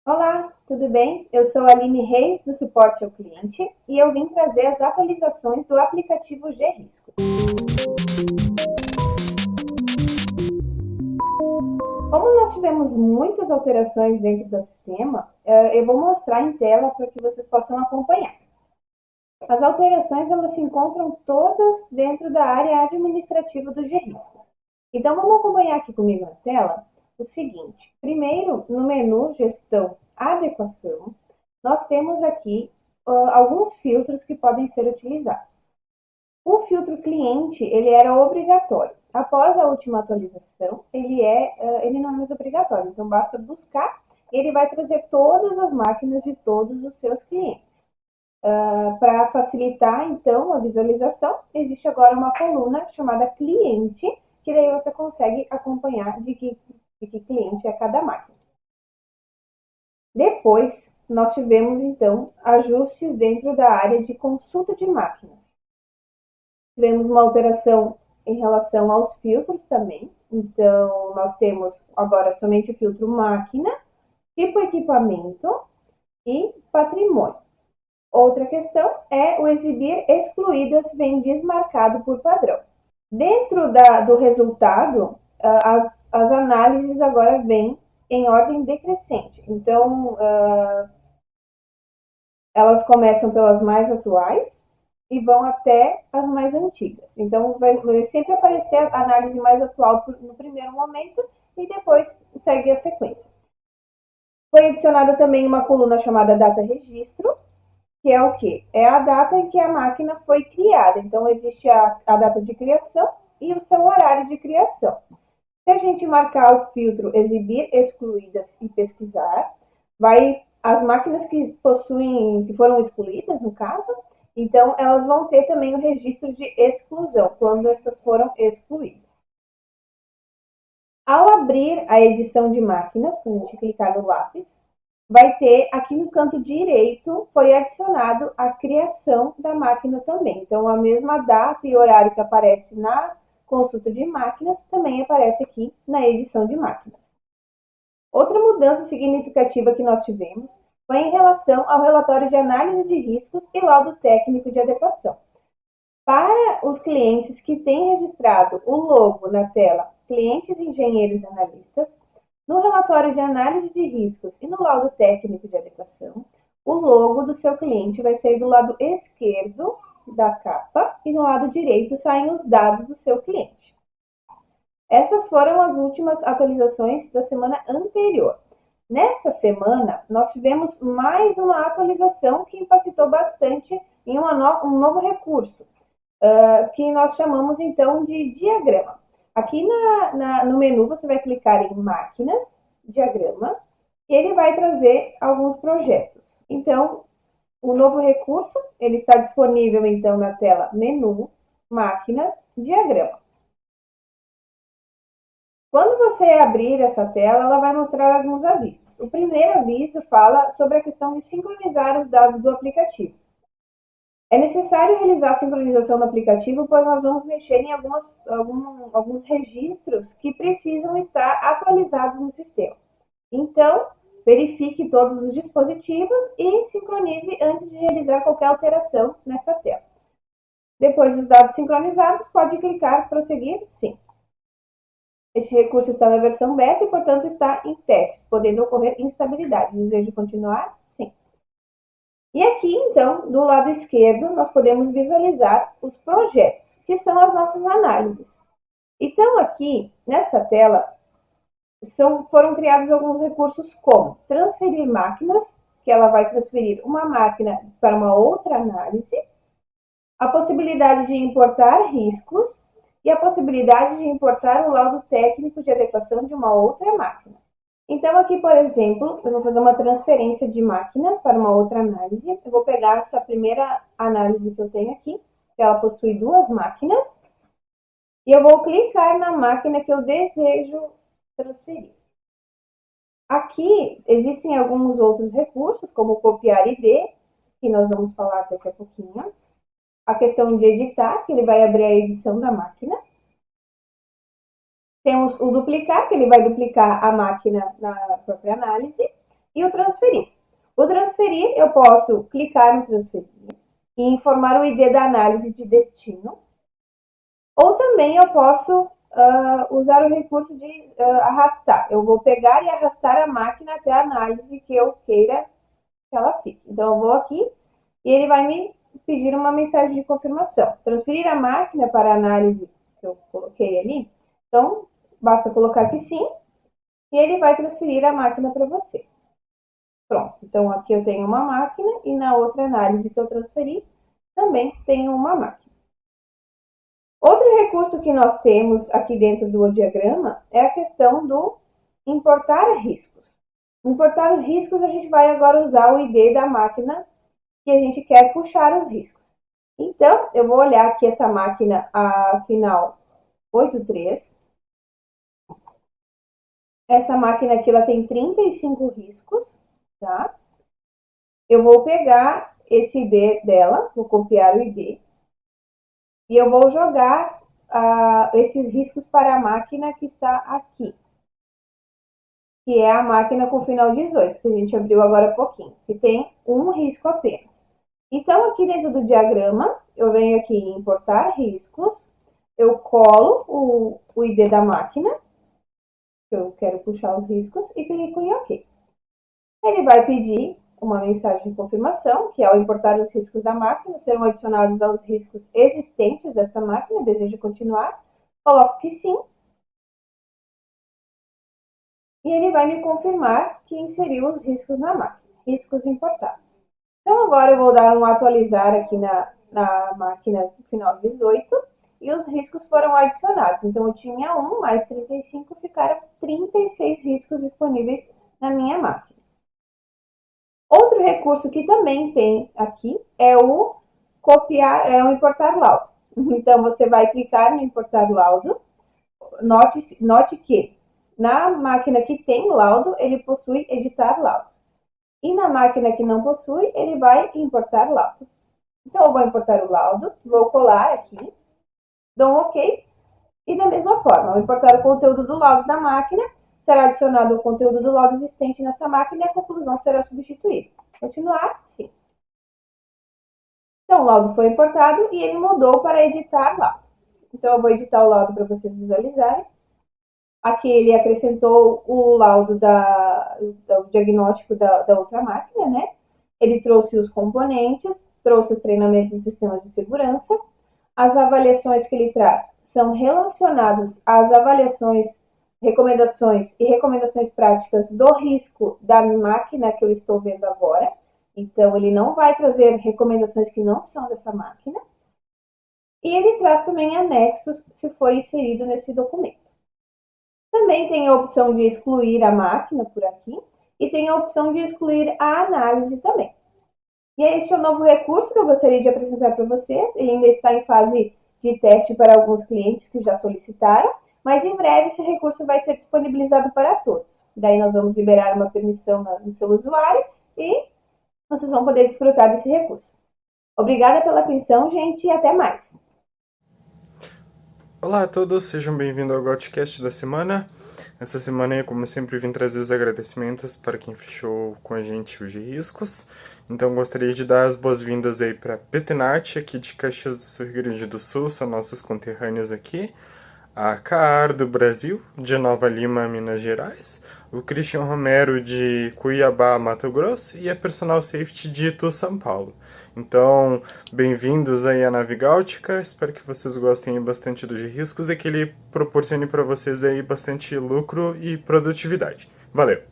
Olá, tudo bem? Eu sou a Aline Reis, do Suporte ao Cliente, e eu vim trazer as atualizações do aplicativo G-Riscos. Como nós tivemos muitas alterações dentro do sistema, eu vou mostrar em tela para que vocês possam acompanhar. As alterações elas se encontram todas dentro da área administrativa do G-Riscos. Então, vamos acompanhar aqui comigo na tela o seguinte. Primeiro, no menu Gestão Adequação, nós temos aqui alguns filtros que podem ser utilizados. O filtro cliente, ele era obrigatório. Após a última atualização, ele não é mais obrigatório. Então, basta buscar e ele vai trazer todas as máquinas de todos os seus clientes. Para facilitar, então, a visualização, existe agora uma coluna chamada cliente, que daí você consegue acompanhar de que cliente é cada máquina. Depois, nós tivemos, então, ajustes dentro da área de consulta de máquinas. Tivemos uma alteração em relação aos filtros também. Então, nós temos agora somente o filtro máquina, tipo equipamento e patrimônio. Outra questão é o exibir excluídas vem desmarcado por padrão. Dentro do resultado, as análises agora vêm em ordem decrescente. Então, elas começam pelas mais atuais e vão até as mais antigas. Então, vai sempre aparecer a análise mais atual no primeiro momento e depois segue a sequência. Foi adicionada também uma coluna chamada data registro, que é o quê? É a data em que a máquina foi criada. Então, existe a data de criação e o seu horário de criação. Se a gente marcar o filtro exibir, excluídas e pesquisar, as máquinas que foram excluídas, no caso, então elas vão ter também o registro de exclusão, quando essas foram excluídas. Ao abrir a edição de máquinas, quando a gente clicar no lápis, vai ter aqui no canto direito, foi adicionado a criação da máquina também. Então, a mesma data e horário que aparece na consulta de máquinas, também aparece aqui na edição de máquinas. Outra mudança significativa que nós tivemos foi em relação ao relatório de análise de riscos e laudo técnico de adequação. Para os clientes que têm registrado o logo na tela Clientes Engenheiros e Analistas, no relatório de análise de riscos e no laudo técnico de adequação, o logo do seu cliente vai sair do lado esquerdo da capa e no lado direito saem os dados do seu cliente. Essas foram as últimas atualizações da semana anterior. Nesta semana, nós tivemos mais uma atualização que impactou bastante em um novo recurso, que nós chamamos então de diagrama. Aqui no menu você vai clicar em máquinas, diagrama, e ele vai trazer alguns projetos. Então, o novo recurso, ele está disponível então na tela menu, máquinas, diagrama. Quando você abrir essa tela, ela vai mostrar alguns avisos. O primeiro aviso fala sobre a questão de sincronizar os dados do aplicativo. É necessário realizar a sincronização do aplicativo, pois nós vamos mexer em alguns registros que precisam estar atualizados no sistema. Então, verifique todos os dispositivos e sincronize antes de realizar qualquer alteração nesta tela. Depois dos dados sincronizados, pode clicar prosseguir sim. Este recurso está na versão beta e, portanto, está em testes, podendo ocorrer instabilidade. Desejo continuar? Sim. E aqui, então, do lado esquerdo, nós podemos visualizar os projetos, que são as nossas análises. Então, aqui, nesta tela, foram criados alguns recursos como transferir máquinas, que ela vai transferir uma máquina para uma outra análise, a possibilidade de importar riscos e a possibilidade de importar um laudo técnico de adequação de uma outra máquina. Então, aqui, por exemplo, eu vou fazer uma transferência de máquina para uma outra análise. Eu vou pegar essa primeira análise que eu tenho aqui, que ela possui duas máquinas, e eu vou clicar na máquina que eu desejo transferir. Aqui existem alguns outros recursos, como copiar ID, que nós vamos falar daqui a pouquinho. A questão de editar, que ele vai abrir a edição da máquina. Temos o duplicar, que ele vai duplicar a máquina na própria análise. e o transferir. O transferir, eu posso clicar no transferir e informar o ID da análise de destino, ou também eu posso usar o recurso de arrastar. Eu vou pegar e arrastar a máquina até a análise que eu queira que ela fique. Então, eu vou aqui e ele vai me pedir uma mensagem de confirmação. Transferir a máquina para a análise que eu coloquei ali. Então, basta colocar que sim e ele vai transferir a máquina para você. Pronto. Então, aqui eu tenho uma máquina e na outra análise que eu transferi, também tenho uma máquina. Outro recurso que nós temos aqui dentro do diagrama é a questão do importar riscos. Importar os riscos, a gente vai agora usar o ID da máquina que a gente quer puxar os riscos. Então, eu vou olhar aqui essa máquina, a final 83. Essa máquina aqui, ela tem 35 riscos, tá? Eu vou pegar esse ID dela, vou copiar o ID, e eu vou jogar esses riscos para a máquina que está aqui, que é a máquina com final 18, que a gente abriu agora há pouquinho, que tem um risco apenas. Então, aqui dentro do diagrama, eu venho aqui em importar riscos, eu colo o ID da máquina, que eu quero puxar os riscos, e clico em OK. Ele vai pedir uma mensagem de confirmação, que ao importar os riscos da máquina, serão adicionados aos riscos existentes dessa máquina, deseja continuar, coloco que sim, e ele vai me confirmar que inseriu os riscos na máquina, riscos importados. Então, agora eu vou dar um atualizar aqui na máquina final 18 e os riscos foram adicionados. Então, eu tinha 1 mais 35, ficaram 36 riscos disponíveis na minha máquina. Outro recurso que também tem aqui é o importar laudo. Então, você vai clicar no importar laudo. Note que na máquina que tem laudo, ele possui editar laudo. E na máquina que não possui, ele vai importar laudo. Então, eu vou importar o laudo, vou colar aqui, dou um OK. E da mesma forma, ao importar o conteúdo do laudo da máquina, será adicionado o conteúdo do laudo existente nessa máquina e a conclusão será substituída. Continuar? Sim. Então, o laudo foi importado e ele mudou para editar laudo. Então, eu vou editar o laudo para vocês visualizarem. Aqui ele acrescentou o laudo do diagnóstico da outra máquina, né? Ele trouxe os componentes, trouxe os treinamentos dos sistemas de segurança. As avaliações que ele traz são relacionadas às avaliações, recomendações e recomendações práticas do risco da máquina que eu estou vendo agora. Então, ele não vai trazer recomendações que não são dessa máquina. E ele traz também anexos se foi inserido nesse documento. Também tem a opção de excluir a máquina por aqui e tem a opção de excluir a análise também. E este é o novo recurso que eu gostaria de apresentar para vocês. Ele ainda está em fase de teste para alguns clientes que já solicitaram, mas em breve esse recurso vai ser disponibilizado para todos. Daí nós vamos liberar uma permissão no seu usuário e vocês vão poder desfrutar desse recurso. Obrigada pela atenção, gente, e até mais. Olá a todos, sejam bem-vindos ao Gotcast da semana. Essa semana eu, como sempre, vim trazer os agradecimentos para quem fechou com a gente os riscos. Então gostaria de dar as boas-vindas aí para Petenat, aqui de Caxias do Sul, Rio Grande do Sul, são nossos conterrâneos aqui. A Caar do Brasil, de Nova Lima, Minas Gerais. O Christian Romero de Cuiabá, Mato Grosso. E a Personal Safety de Itu, São Paulo. Então, bem-vindos aí à Navigáutica, espero que vocês gostem bastante dos riscos e que ele proporcione para vocês aí bastante lucro e produtividade. Valeu!